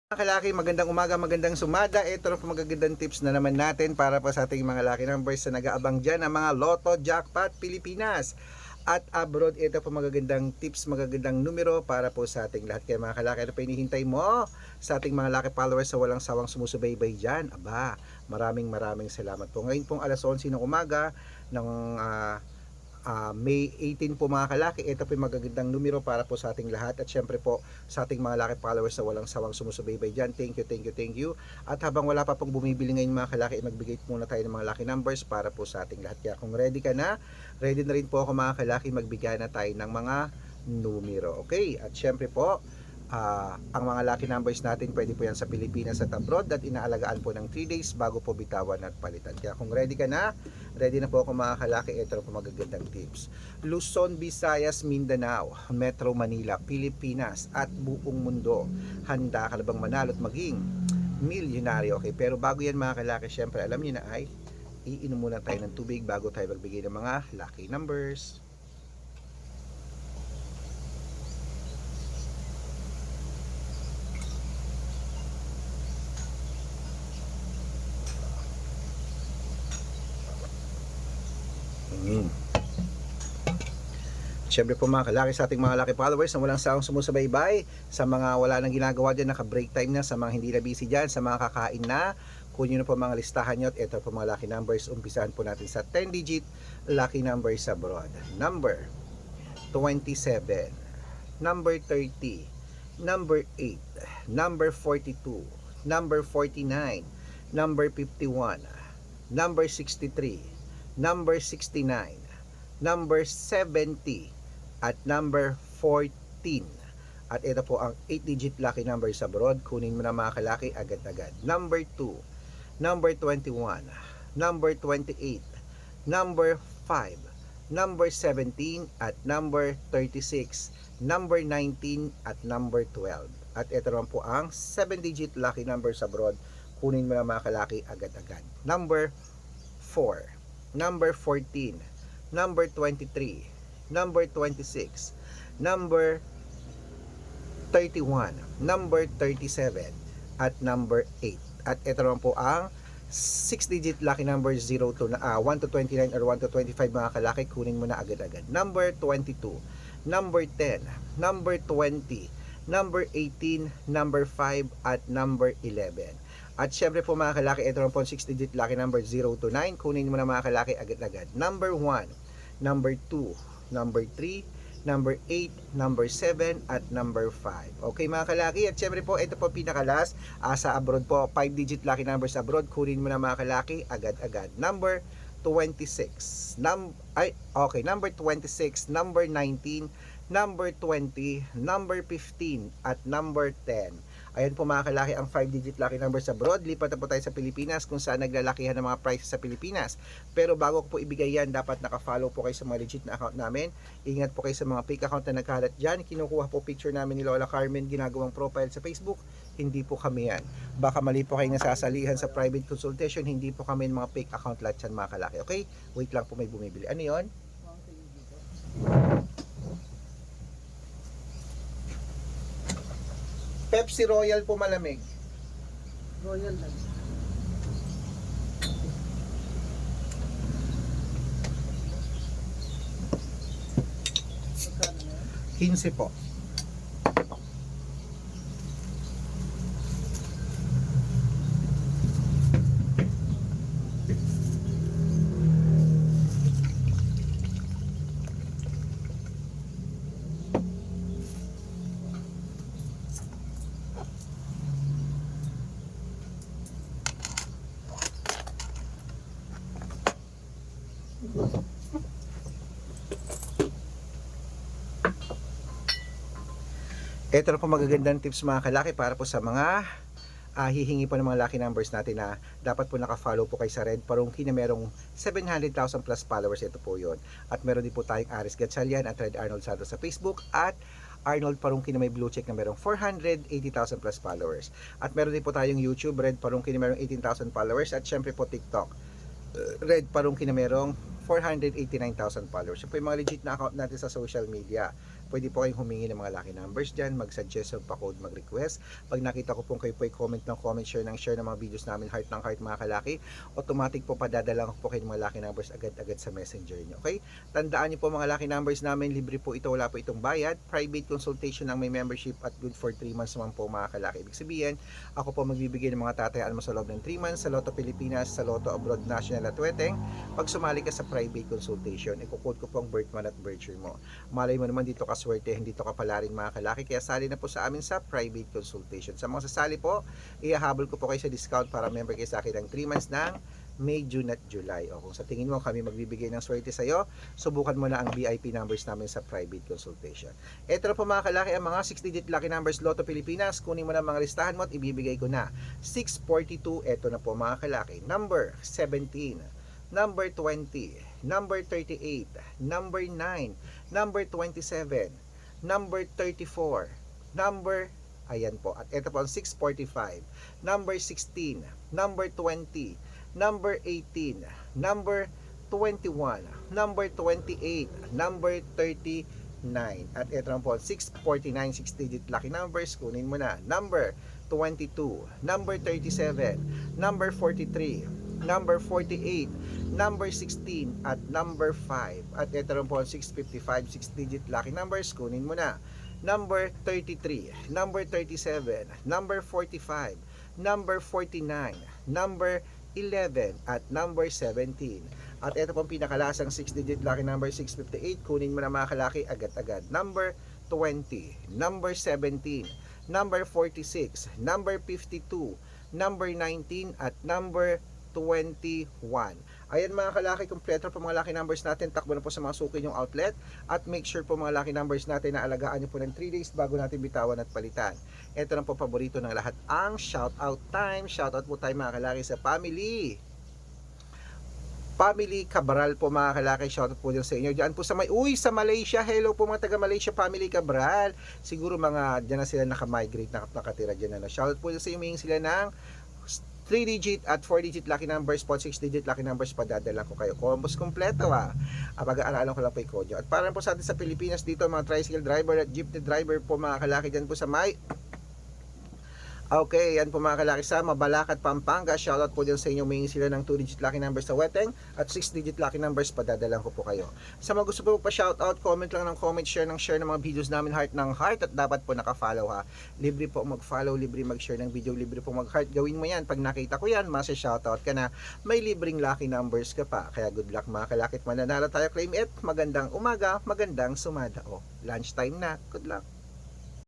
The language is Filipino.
Mga kalaki, magandang umaga, magandang sumada. Ito na po magagandang tips na naman natin para pa sa ating mga laki numbers na nag-aabang dyan ang mga Lotto Jackpot Pilipinas at abroad. Ito po magagandang tips, magagandang numero para po sa ating lahat. Kaya mga kalaki, ano pa hinihintay mo sa ating mga laki followers sa walang sawang sumusubaybay dyan? Aba, maraming salamat po. Ngayon pong alas 11 ng umaga ng May 18 po mga kalaki, ito po yung magagandang numero para po sa ating lahat at syempre po sa ating mga laki followers na walang sawang sumusubaybay dyan. Thank you. At habang wala pa pong bumibili ngayon mga kalaki, magbigay muna tayo ng mga lucky numbers para po sa ating lahat. Kaya kung ready ka na, ready na rin po ako mga kalaki, magbigay na tayo ng mga numero. Okay, at syempre po ang mga lucky numbers natin pwede po yan sa Pilipinas at abroad at inaalagaan po ng 3 days bago po bitawan at palitan. Kaya kung ready ka na, ready na po ako mga kalaki. Ito po magagandang tips. Luzon, Visayas, Mindanao, Metro Manila, Pilipinas at buong mundo. Handa ka na bang manalo at maging milyonaryo? Okay, pero bago yan mga kalaki, syempre alam niyo na ay iinom muna tayo ng tubig bago tayo magbigay ng mga lucky numbers. Siyempre po mga kalaki sa ating mga lucky followers na walang sawang sumusubaybay, sa mga wala nang ginagawa dyan, naka-break time na, sa mga hindi na busy dyan, sa mga kakain na, kunin nyo po mga listahan nyo at ito po mga lucky numbers. Umpisahan po natin sa 10 digit lucky numbers abroad. Number 27, number 30, number 8, number 42, number 49, number 51, number 63, number 69, number 70, at number 14. At ito po ang 8-digit lucky numbers abroad. Kunin mo na mga kalaki agad-agad. Number 2, number 21, number 28, number 5, number 17, at number 36, number 19, at number 12. At ito naman po ang 7-digit lucky numbers abroad. Kunin mo na mga kalaki agad-agad. Number 4, number 14, number 23, number 26, number 31, number 37, at number 8. At ito naman po ang 6-digit lucky number 1 to 29 or 1 to 25 mga kalaki. Kunin mo na agad-agad. Number 22, number 10, number 20, number 18, number 5, at number 11. At syempre po mga kalaki, ito naman po ang 6-digit lucky number 0 to 9. Kunin mo na mga kalaki agad-agad. Number 1, number 2, number 3, number 8, number 7, at number 5. Okay mga kalaki, at syempre po ito po pinakalas sa abroad po, 5-digit lucky numbers abroad. Kunin mo na mga kalaki agad-agad. Number 26, number 26, number 19, number 20, number 15, at number 10. Ayan po mga kalaki ang 5-digit lucky numbers abroad. Lipat na po tayo sa Pilipinas kung saan naglalakihan ng mga prices sa Pilipinas. Pero bago ko po ibigay yan, dapat nakafollow po kayo sa mga legit na account namin. Ingat po kayo sa mga fake account na nagkalat dyan. Kinukuha po picture namin ni Lola Carmen, ginagawang profile sa Facebook. Hindi po kami yan. Baka mali po kayo nasasalihan sa private consultation. Hindi po kami mga fake account lahat yan mga kalaki. Okay? Wait lang po, may bumibili. Ano yon? Pepsi Royal po malamig. Royal lang. 15 po. Ito na po magagandang tips mga kalaki para po sa mga hihingi po ng mga lucky numbers natin na dapat po nakafollow po kayo sa Red Parungki na merong 700,000 plus followers. Ito po yun. At meron din po tayong Aris Gatchalian at Red Arnold Santos sa Facebook at Arnold Parungki na may blue check na merong 480,000 plus followers. At meron din po tayong YouTube Red Parungki na merong 18,000 followers at syempre po TikTok Red Parungki na merong 489,000 followers. Yun po yung mga legit na account natin sa social media. Pwede po kayong humingi ng mga lucky numbers dyan, mag-suggest pa code, mag-request. Pag nakita ko pong kayo po ay comment ng comment, share ng mga videos namin, heart ng heart mga kalaki, automatic po padadala ko po kayo ng mga lucky numbers agad-agad sa messenger nyo. Okay? Tandaan nyo po mga lucky numbers namin, libre po ito, wala po itong bayad. Private consultation ang may membership at good for 3 months naman po mga kalaki. Ibig sabihin, ako po magbibigay ng mga tatayaan mo sa loob ng 3 months sa Lotto Pilipinas, sa Lotto Abroad National at Weteng. Pag sumali ka sa private consultation, ikukode ko po ang birth month at birth year mo. Malay mo naman dito ka swerte, hindi to kapala rin mga kalaki, kaya sali na po sa amin sa private consultation. Sa mga sasali po, ihahabol ko po kayo sa discount para member kayo sa akin ng 3 months ng May, June at July. O kung sa tingin mo kami magbibigay ng swerte sa iyo, subukan mo na ang VIP numbers namin sa private consultation. Ito na po mga kalaki ang mga 6-digit lucky numbers Lotto Pilipinas. Kunin mo na mga listahan mo at ibibigay ko na. 642, ito na po mga kalaki. Number 17, number 20, number 38, number 9, number 27, number 34, number, ayan po, at ito po ang 645, number 16, number 20, number 18, number 21, number 28, number 39. At ito lang po, 649, 6-digit lucky numbers. Kunin mo na. Number 22, number 37, number 43, number 48, number 16, at number 5. At ito lang po, 655, 6-digit lucky numbers. Kunin mo na. Number 33, number 37, number 45, number 49, number 11 at number 17. At ito pong pinakalasang 6-digit lucky number 658. Kunin mo na mga kalaki agad-agad. Number 20, number 17, number 46, number 52, number 19 at number 21. Ayan mga kalaki, kompleto po mga lucky numbers natin. Takbo na po sa mga suki yung outlet. At make sure po mga lucky numbers natin na alagaan nyo po ng 3 days bago natin bitawan at palitan. Ito lang po paborito ng lahat, ang shoutout time. Shoutout po tayo mga kalaki sa family Cabral po mga kalaki. Shoutout po din sa inyo. Diyan po sa sa Malaysia. Hello po mga taga Malaysia, family Cabral. Siguro mga diyan na sila nakamigrate, nakatira diyan na. Shoutout po din sa inyo, hingin sila ng 3-digit at 4-digit lucky numbers po, 6-digit lucky numbers, padadala ko kayo. Combos kompleto pag-aaralan ko lang po yung code. At para po sa atin sa Pilipinas dito, mga tricycle driver at jeepney driver po mga kalaki dyan po sa may okay, yan po mga kalaki sa Mabalacat, Pampanga. Shoutout po dyan sa inyo, may sila ng 2-digit lucky numbers sa Weteng at 6-digit lucky numbers, padadalan ko po kayo. Sa mga gusto po pa shoutout, comment lang ng comment, share ng mga videos namin, heart ng heart, at dapat po nakafollow Libre po mag-follow, libre mag-share ng video, libre po mag-heart. Gawin mo yan, pag nakita ko yan, shoutout ka na, may libreng lucky numbers ka pa. Kaya good luck mga kalakit, mananalo tayo, claim it. Magandang umaga, magandang sumada. Lunchtime na, good luck.